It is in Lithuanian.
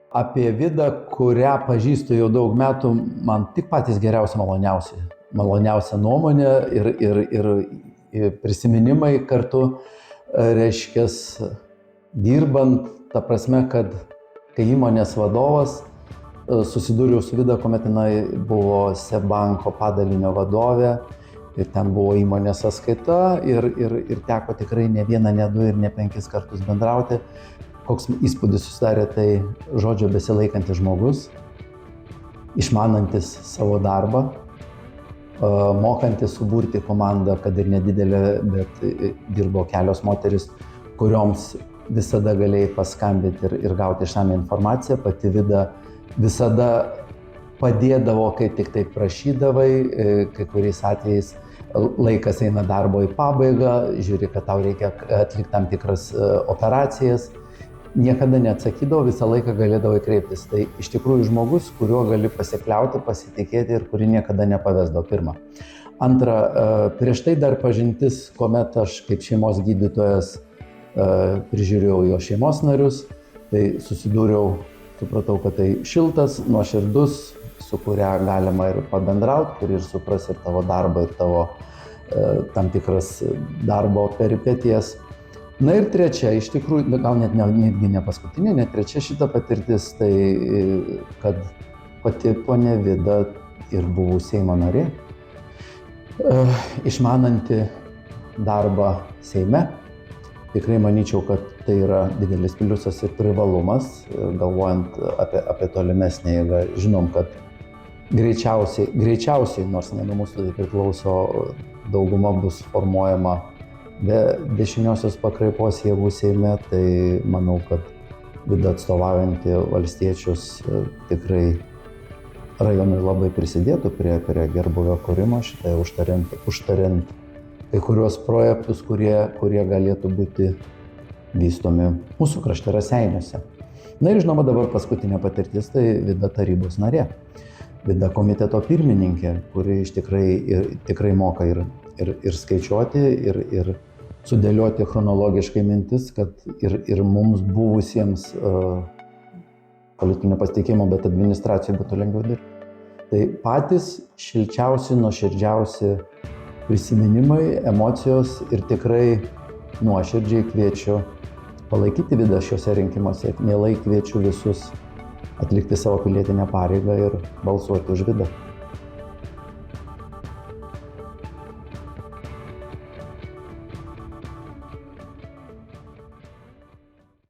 Apie Vidą, kurią pažįstu jau daug metų, man tik patys geriausi, maloniausia nuomonė ir prisiminimai kartu, reiškia, dirbant, ta prasme, kad kai įmonės vadovas susidūriau su Vida, kuomet jinai buvo SEB banko padalinio vadovė ir ten buvo įmonės sąskaita ir teko tikrai ne vieną, ne du ir ne 5 kartus bendrauti. Koks įspūdis susidarė, tai žodžio besilaikantis žmogus, išmanantis savo darbą, mokantis suburti komandą, kad ir nedidelė, bet dirbo kelios moteris, kurioms visada galėjai paskambinti ir gauti išsamią informaciją. Pati Vida visada padėdavo, kai tik tai prašydavai, kai kuriais atvejais laikas eina darbo į pabaigą, žiūri, kad tau reikia atlikti tam tikras operacijas. Niekada neatsakydavo, visą laiką galėdavo kreiptis. Tai iš tikrųjų žmogus, kuriuo gali pasikliauti, pasitikėti ir kurį niekada nepavesdavo, pirma. Antra, prieš tai dar pažintis, kuomet aš kaip šeimos gydytojas prižiūrėjau jo šeimos narius, tai susidūriau, supratau, kad tai šiltas, nuoširdus, su kuria galima ir pabendrauti, kuri ir supras ir tavo darbą, ir tavo tam tikras darbo peripetijas. Na ir trečia, iš tikrųjų, gal netgi ne paskutinė, net trečia šita patirtis, tai kad pati ponia Vida ir buvo Seimo narė, išmananti darbą Seime. Tikrai manyčiau, kad tai yra didelis pliusas ir privalumas, galvojant apie tolimesnę eigą. Žinom, kad greičiausiai, nors ne nuo mūsų tai priklauso, dauguma bus formuojama be dešiniosios pakraipos jėgų Seime, tai manau, kad Vida atstovaujanti valstiečius tikrai rajonui labai prisidėtų prie gerbūvio kūrimo, šitai užtariant kai kuriuos projektus, kurie galėtų būti vystomi mūsų krašte Raseiniuose. Na ir žinoma, dabar paskutinė patirtis, tai Vida tarybos narė. Vida komiteto pirmininkė, kuri tikrai moka ir skaičiuoti, ir sudėlioti chronologiškai mintis, kad ir mums buvusiems politinio pasitikėjimo, bet administracijai būtų lengviau dirbti. Tai patys šilčiausi, nuoširdžiausi prisiminimai, emocijos ir tikrai nuoširdžiai kviečiu palaikyti Vidą šiuose rinkimuose. Mielai kviečiu visus atlikti savo pilietinę pareigą ir balsuoti už Vidą.